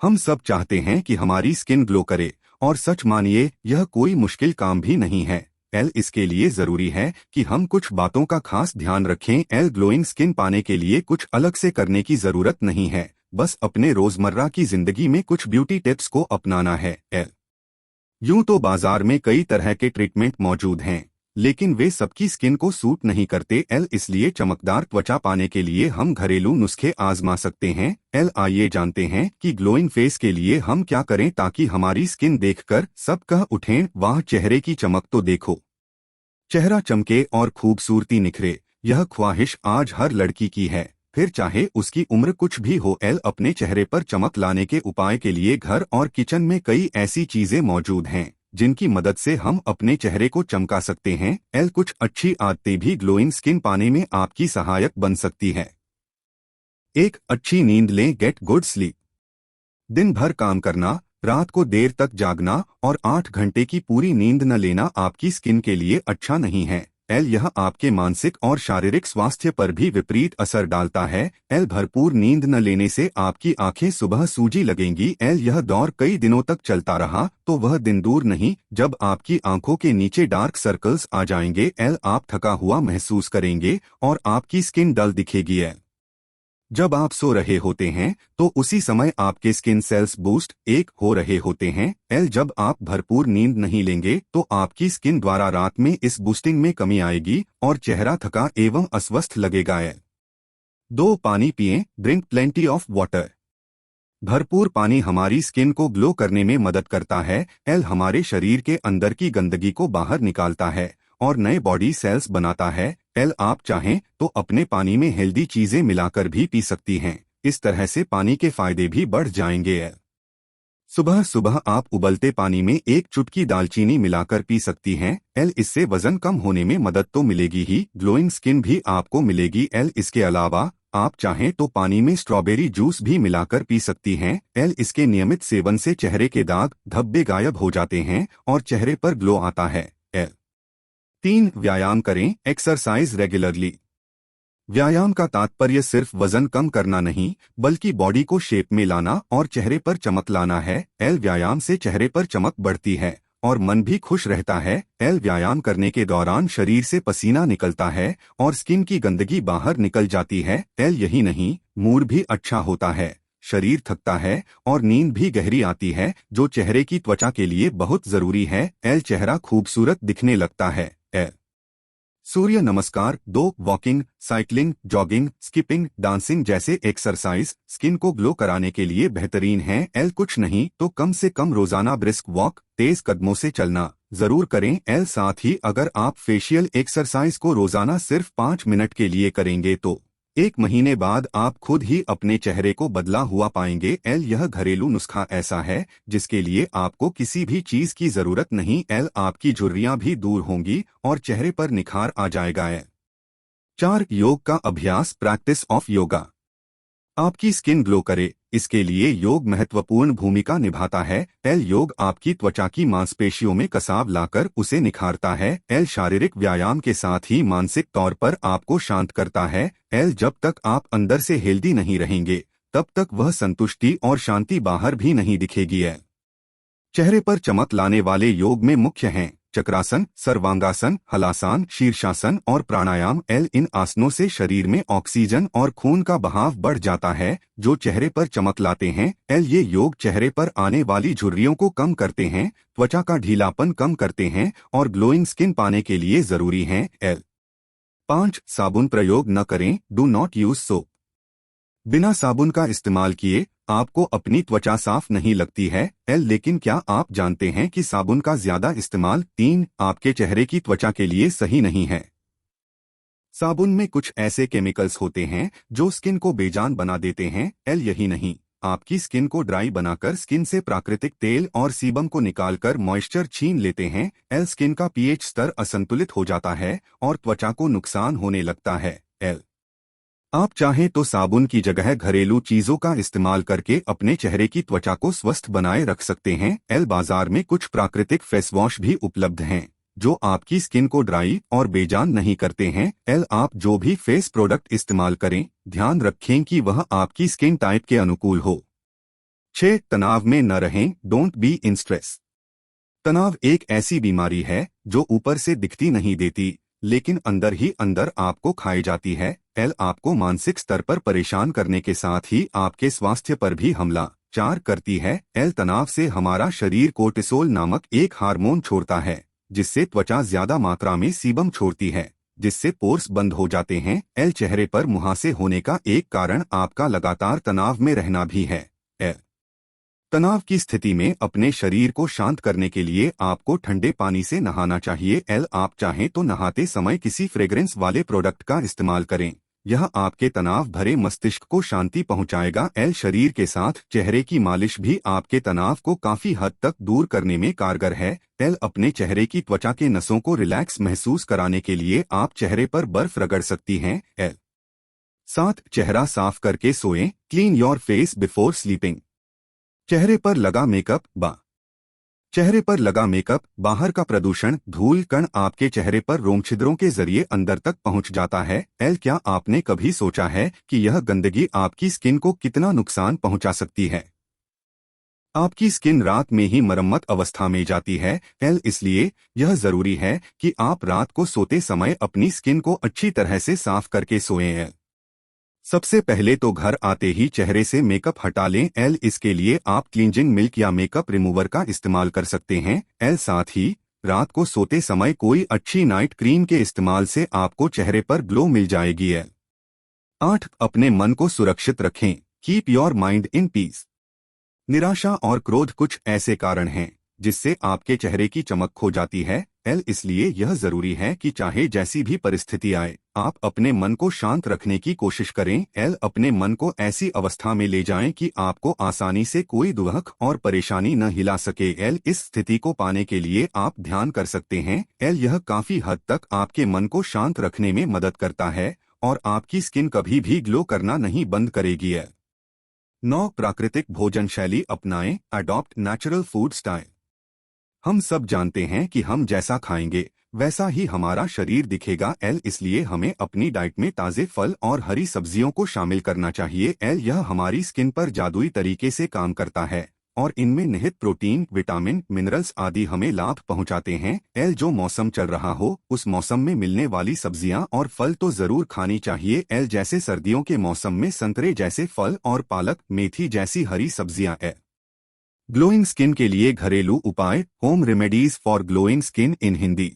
हम सब चाहते हैं कि हमारी स्किन ग्लो करे, और सच मानिए यह कोई मुश्किल काम भी नहीं है। इसके लिए जरूरी है कि हम कुछ बातों का खास ध्यान रखें। ग्लोइंग स्किन पाने के लिए कुछ अलग से करने की जरूरत नहीं है, बस अपने रोजमर्रा की जिंदगी में कुछ ब्यूटी टिप्स को अपनाना है। यूं तो बाजार में कई तरह के ट्रीटमेंट मौजूद हैं, लेकिन वे सबकी स्किन को सूट नहीं करते। इसलिए चमकदार त्वचा पाने के लिए हम घरेलू नुस्खे आजमा सकते हैं। आइए जानते हैं कि ग्लोइंग फेस के लिए हम क्या करें ताकि हमारी स्किन देखकर सब कह उठें, वाह चेहरे की चमक तो देखो। चेहरा चमके और खूबसूरती निखरे, यह ख्वाहिश आज हर लड़की की है, फिर चाहे उसकी उम्र कुछ भी हो। अपने चेहरे पर चमक लाने के उपाय के लिए घर और किचन में कई ऐसी चीजें मौजूद हैं जिनकी मदद से हम अपने चेहरे को चमका सकते हैं। कुछ अच्छी आदतें भी ग्लोइंग स्किन पाने में आपकी सहायक बन सकती है। एक, अच्छी नींद लें। Get good sleep. दिन भर काम करना, रात को देर तक जागना और 8 घंटे की पूरी नींद न लेना आपकी स्किन के लिए अच्छा नहीं है। यह आपके मानसिक और शारीरिक स्वास्थ्य पर भी विपरीत असर डालता है। भरपूर नींद न लेने से आपकी आंखें सुबह सूजी लगेंगी। यह दौर कई दिनों तक चलता रहा तो वह दिन दूर नहीं जब आपकी आंखों के नीचे डार्क सर्कल्स आ जाएंगे। आप थका हुआ महसूस करेंगे और आपकी स्किन डल दिखेगी। जब आप सो रहे होते हैं तो उसी समय आपके स्किन सेल्स बूस्ट एक हो रहे होते हैं। जब आप भरपूर नींद नहीं लेंगे तो आपकी स्किन द्वारा रात में इस बूस्टिंग में कमी आएगी और चेहरा थका एवं अस्वस्थ लगेगा। 2, पानी पिएं। Drink plenty of water. भरपूर पानी हमारी स्किन को ग्लो करने में मदद करता है। हमारे शरीर के अंदर की गंदगी को बाहर निकालता है और नए बॉडी सेल्स बनाता है। आप चाहें तो अपने पानी में हेल्दी चीजें मिलाकर भी पी सकती हैं, इस तरह से पानी के फायदे भी बढ़ जाएंगे। सुबह सुबह आप उबलते पानी में एक चुटकी दालचीनी मिलाकर पी सकती हैं। इससे वजन कम होने में मदद तो मिलेगी ही, ग्लोइंग स्किन भी आपको मिलेगी। इसके अलावा आप चाहें तो पानी में स्ट्रॉबेरी जूस भी मिलाकर पी सकती हैं। इसके नियमित सेवन से चेहरे के दाग धब्बे गायब हो जाते हैं और चेहरे पर ग्लो आता है। 3, व्यायाम करें। Exercise regularly. व्यायाम का तात्पर्य सिर्फ वजन कम करना नहीं बल्कि बॉडी को शेप में लाना और चेहरे पर चमक लाना है। व्यायाम से चेहरे पर चमक बढ़ती है और मन भी खुश रहता है। व्यायाम करने के दौरान शरीर से पसीना निकलता है और स्किन की गंदगी बाहर निकल जाती है। यही नहीं, मूड भी अच्छा होता है, शरीर थकता है और नींद भी गहरी आती है, जो चेहरे की त्वचा के लिए बहुत जरूरी है। चेहरा खूबसूरत दिखने लगता है। सूर्य नमस्कार। 2, walking, cycling, jogging, skipping, dancing जैसे एक्सरसाइज स्किन को ग्लो कराने के लिए बेहतरीन हैं। कुछ नहीं तो कम से कम रोजाना ब्रिस्क वॉक, तेज कदमों से चलना जरूर करें। साथ ही अगर आप फेशियल एक्सरसाइज को रोजाना सिर्फ 5 मिनट के लिए करेंगे तो 1 महीने बाद आप खुद ही अपने चेहरे को बदला हुआ पाएंगे। यह घरेलू नुस्खा ऐसा है जिसके लिए आपको किसी भी चीज की जरूरत नहीं। आपकी झुर्रियां भी दूर होंगी और चेहरे पर निखार आ जाएगा। 4, योग का अभ्यास। Practice of yoga. आपकी स्किन ग्लो करे, इसके लिए योग महत्वपूर्ण भूमिका निभाता है। योग आपकी त्वचा की मांसपेशियों में कसाव लाकर उसे निखारता है। शारीरिक व्यायाम के साथ ही मानसिक तौर पर आपको शांत करता है। जब तक आप अंदर से हेल्दी नहीं रहेंगे तब तक वह संतुष्टि और शांति बाहर भी नहीं दिखेगी। चेहरे पर चमक लाने वाले योग में मुख्य हैं चक्रासन, सर्वांगासन, हलासन, शीर्षासन और प्राणायाम। इन आसनों से शरीर में ऑक्सीजन और खून का बहाव बढ़ जाता है, जो चेहरे पर चमक लाते हैं। ये योग चेहरे पर आने वाली झुर्रियों को कम करते हैं, त्वचा का ढीलापन कम करते हैं और ग्लोइंग स्किन पाने के लिए जरूरी हैं। 5, साबुन प्रयोग न करें। Do not use soap. बिना साबुन का इस्तेमाल किए आपको अपनी त्वचा साफ नहीं लगती है। लेकिन क्या आप जानते हैं कि साबुन का ज्यादा इस्तेमाल 3, आपके चेहरे की त्वचा के लिए सही नहीं है। साबुन में कुछ ऐसे केमिकल्स होते हैं जो स्किन को बेजान बना देते हैं। यही नहीं, आपकी स्किन को ड्राई बनाकर स्किन से प्राकृतिक तेल और सीबम को निकालकर मॉइस्चर छीन लेते हैं। स्किन का पीएच स्तर असंतुलित हो जाता है और त्वचा को नुकसान होने लगता है। आप चाहें तो साबुन की जगह घरेलू चीजों का इस्तेमाल करके अपने चेहरे की त्वचा को स्वस्थ बनाए रख सकते हैं। बाजार में कुछ प्राकृतिक फेस वॉश भी उपलब्ध हैं जो आपकी स्किन को ड्राई और बेजान नहीं करते हैं। आप जो भी फेस प्रोडक्ट इस्तेमाल करें, ध्यान रखें कि वह आपकी स्किन टाइप के अनुकूल हो। 6. तनाव में न रहें, डोंट बी इन स्ट्रेस। तनाव एक ऐसी बीमारी है जो ऊपर से दिखती नहीं देती, लेकिन अंदर ही अंदर आपको खाई जाती है। आपको मानसिक स्तर पर परेशान करने के साथ ही आपके स्वास्थ्य पर भी हमला चार करती है। तनाव से हमारा शरीर कोर्टिसोल नामक एक हार्मोन छोड़ता है, जिससे त्वचा ज्यादा मात्रा में सीबम छोड़ती है, जिससे पोर्स बंद हो जाते हैं। चेहरे पर मुहासे होने का एक कारण आपका लगातार तनाव में रहना भी है। तनाव की स्थिति में अपने शरीर को शांत करने के लिए आपको ठंडे पानी से नहाना चाहिए। आप चाहें तो नहाते समय किसी फ्रेग्रेंस वाले प्रोडक्ट का इस्तेमाल करें, यह आपके तनाव भरे मस्तिष्क को शांति पहुंचाएगा। शरीर के साथ चेहरे की मालिश भी आपके तनाव को काफी हद तक दूर करने में कारगर है। अपने चेहरे की त्वचा के नसों को रिलैक्स महसूस कराने के लिए आप चेहरे पर बर्फ रगड़ सकती हैं। 7. चेहरा साफ करके सोएं, clean your face before sleeping. चेहरे पर लगा मेकअप चेहरे पर लगा मेकअप, बाहर का प्रदूषण, धूल कण आपके चेहरे पर रोम छिद्रों के जरिए अंदर तक पहुंच जाता है। क्या आपने कभी सोचा है कि यह गंदगी आपकी स्किन को कितना नुकसान पहुंचा सकती है? आपकी स्किन रात में ही मरम्मत अवस्था में जाती है। इसलिए यह जरूरी है कि आप रात को सोते समय अपनी स्किन को अच्छी तरह से साफ करके सोएं। सबसे पहले तो घर आते ही चेहरे से मेकअप हटा लें। इसके लिए आप क्लींजिंग मिल्क या मेकअप रिमूवर का इस्तेमाल कर सकते हैं। साथ ही रात को सोते समय कोई अच्छी नाइट क्रीम के इस्तेमाल से आपको चेहरे पर ग्लो मिल जाएगी। 8. अपने मन को सुरक्षित रखें, keep your mind in peace. निराशा और क्रोध कुछ ऐसे कारण हैं जिससे आपके चेहरे की चमक खो जाती है। इसलिए यह जरूरी है कि चाहे जैसी भी परिस्थिति आए, आप अपने मन को शांत रखने की कोशिश करें। अपने मन को ऐसी अवस्था में ले जाएं कि आपको आसानी से कोई दुख और परेशानी न हिला सके। इस स्थिति को पाने के लिए आप ध्यान कर सकते हैं। यह काफी हद तक आपके मन को शांत रखने में मदद करता है और आपकी स्किन कभी भी ग्लो करना नहीं बंद करेगी। 9. प्राकृतिक भोजन शैली अपनाएं, अडॉप्ट नेचुरल फूड स्टाइल। हम सब जानते हैं कि हम जैसा खाएंगे वैसा ही हमारा शरीर दिखेगा। इसलिए हमें अपनी डाइट में ताज़े फल और हरी सब्जियों को शामिल करना चाहिए। यह हमारी स्किन पर जादुई तरीके से काम करता है और इनमें निहित प्रोटीन, विटामिन, मिनरल्स आदि हमें लाभ पहुंचाते हैं। जो मौसम चल रहा हो उस मौसम में मिलने वाली सब्जियां और फल तो जरूर खानी चाहिए। जैसे सर्दियों के मौसम में संतरे जैसे फल और पालक, मेथी जैसी हरी सब्जियां। ग्लोइंग स्किन के लिए घरेलू उपाय, home remedies for glowing skin in Hindi.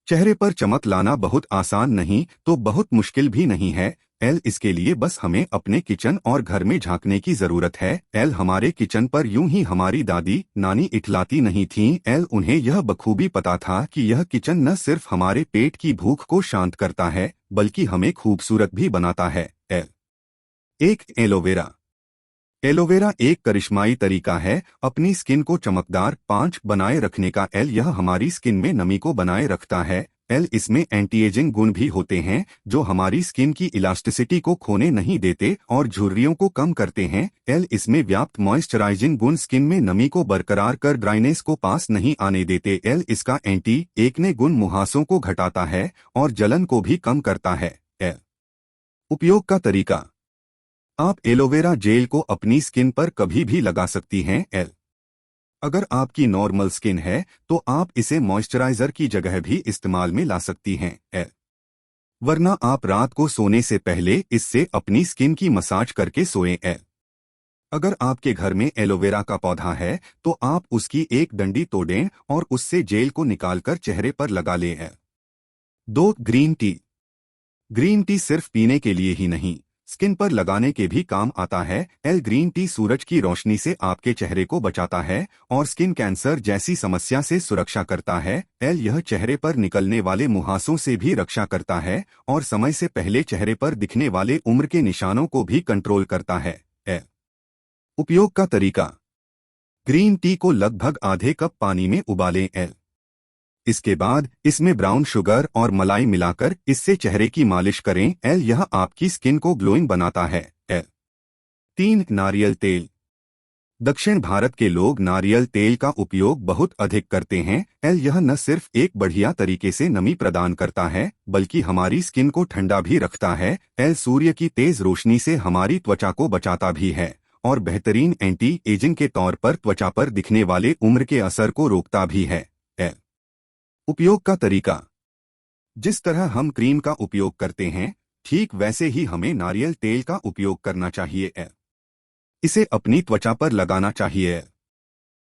चेहरे पर चमक लाना बहुत आसान नहीं तो बहुत मुश्किल भी नहीं है। इसके लिए बस हमें अपने किचन और घर में झांकने की जरूरत है। हमारे किचन पर यूं ही हमारी दादी नानी इठलाती नहीं थीं। उन्हें यह बखूबी पता था कि यह किचन न सिर्फ हमारे पेट की भूख को शांत करता है बल्कि हमें खूबसूरत भी बनाता है। 1. एलोवेरा। एलोवेरा एक करिश्माई तरीका है अपनी स्किन को चमकदार 5 बनाए रखने का। यह हमारी स्किन में नमी को बनाए रखता है। इसमें एंटी एजिंग गुण भी होते हैं जो हमारी स्किन की इलास्टिसिटी को खोने नहीं देते और झुर्रियों को कम करते हैं। इसमें व्याप्त मॉइस्चराइजिंग गुण स्किन में नमी को बरकरार कर ड्राइनेस को पास नहीं आने देते। इसका एंटी एक्ने गुण मुहासों को घटाता है और जलन को भी कम करता है। उपयोग का तरीका। आप एलोवेरा जेल को अपनी स्किन पर कभी भी लगा सकती हैं। अगर आपकी नॉर्मल स्किन है तो आप इसे मॉइस्चराइजर की जगह भी इस्तेमाल में ला सकती हैं। वरना आप रात को सोने से पहले इससे अपनी स्किन की मसाज करके सोएं। अगर आपके घर में एलोवेरा का पौधा है तो आप उसकी एक डंडी तोड़ें और उससे जेल को निकालकर चेहरे पर लगा लें। 2. Green tea. ग्रीन टी सिर्फ पीने के लिए ही नहीं, स्किन पर लगाने के भी काम आता है। ग्रीन टी सूरज की रोशनी से आपके चेहरे को बचाता है और स्किन कैंसर जैसी समस्या से सुरक्षा करता है। यह चेहरे पर निकलने वाले मुहासों से भी रक्षा करता है और समय से पहले चेहरे पर दिखने वाले उम्र के निशानों को भी कंट्रोल करता है। उपयोग का तरीका। ग्रीन टी को लगभग आधे कप पानी में उबालें। इसके बाद इसमें ब्राउन शुगर और मलाई मिलाकर इससे चेहरे की मालिश करें। यह आपकी स्किन को ग्लोइंग बनाता है। 3. नारियल तेल। दक्षिण भारत के लोग नारियल तेल का उपयोग बहुत अधिक करते हैं। यह न सिर्फ एक बढ़िया तरीके से नमी प्रदान करता है बल्कि हमारी स्किन को ठंडा भी रखता है। सूर्य की तेज रोशनी से हमारी त्वचा को बचाता भी है और बेहतरीन एंटी एजिंग के तौर पर त्वचा पर दिखने वाले उम्र के असर को रोकता भी है। उपयोग का तरीका। जिस तरह हम क्रीम का उपयोग करते हैं, ठीक वैसे ही हमें नारियल तेल का उपयोग करना चाहिए। इसे अपनी त्वचा पर लगाना चाहिए।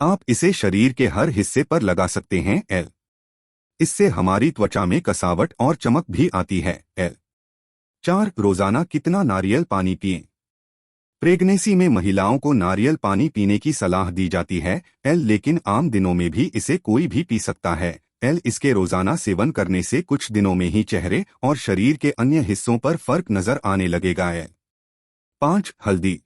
आप इसे शरीर के हर हिस्से पर लगा सकते हैं। इससे हमारी त्वचा में कसावट और चमक भी आती है। 4. रोजाना कितना नारियल पानी पिएं। प्रेगनेंसी में महिलाओं को नारियल पानी पीने की सलाह दी जाती है, लेकिन आम दिनों में भी इसे कोई भी पी सकता है। इसके रोजाना सेवन करने से कुछ दिनों में ही चेहरे और शरीर के अन्य हिस्सों पर फर्क नजर आने लगेगा। 5. हल्दी।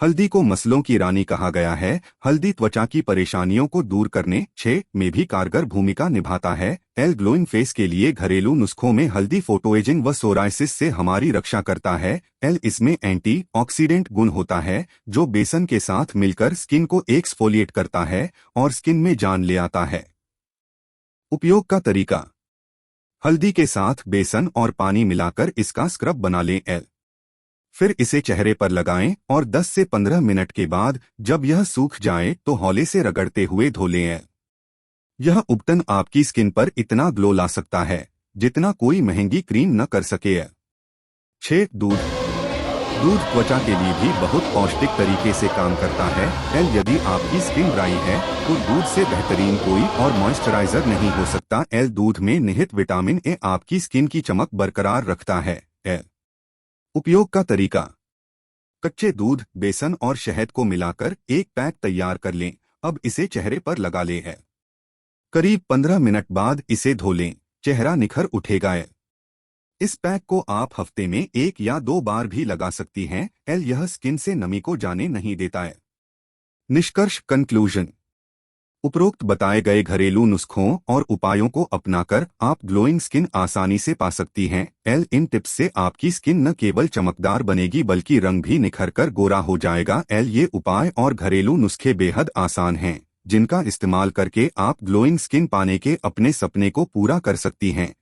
हल्दी को मसलों की रानी कहा गया है। हल्दी त्वचा की परेशानियों को दूर करने 6 में भी कारगर भूमिका निभाता है। ग्लोइंग फेस के लिए घरेलू नुस्खों में हल्दी फोटोएजिंग व सोराइसिस से हमारी रक्षा करता है। इसमें एंटी ऑक्सीडेंट गुण होता है जो बेसन के साथ मिलकर स्किन को एक्सफोलिएट करता है और स्किन में जान ले आता है। उपयोग का तरीका। हल्दी के साथ बेसन और पानी मिलाकर इसका स्क्रब बना लें। फिर इसे चेहरे पर लगाएं और 10 से 15 मिनट के बाद जब यह सूख जाए तो हौले से रगड़ते हुए धो लें। यह उपटन आपकी स्किन पर इतना ग्लो ला सकता है जितना कोई महंगी क्रीम न कर सके। 6. दूध। दूध त्वचा के लिए भी बहुत पौष्टिक तरीके से काम करता है। यदि आपकी स्किन ड्राई है तो दूध से बेहतरीन कोई और मॉइस्चराइजर नहीं हो सकता। दूध में निहित विटामिन ए आपकी स्किन की चमक बरकरार रखता है। उपयोग का तरीका। कच्चे दूध, बेसन और शहद को मिलाकर एक पैक तैयार कर लें। अब इसे चेहरे पर लगा लें। करीब 15 मिनट बाद इसे धो लें, चेहरा निखर उठेगा। इस पैक को आप हफ्ते में 1 या 2 बार भी लगा सकती हैं। यह स्किन से नमी को जाने नहीं देता है। निष्कर्ष कंक्लूजन। उपरोक्त बताए गए घरेलू नुस्खों और उपायों को अपनाकर आप ग्लोइंग स्किन आसानी से पा सकती हैं। इन टिप्स से आपकी स्किन न केवल चमकदार बनेगी बल्कि रंग भी निखर कर गोरा हो जाएगा। ये उपाय और घरेलू नुस्खे बेहद आसान हैं जिनका इस्तेमाल करके आप ग्लोइंग स्किन पाने के अपने सपने को पूरा कर सकती हैं।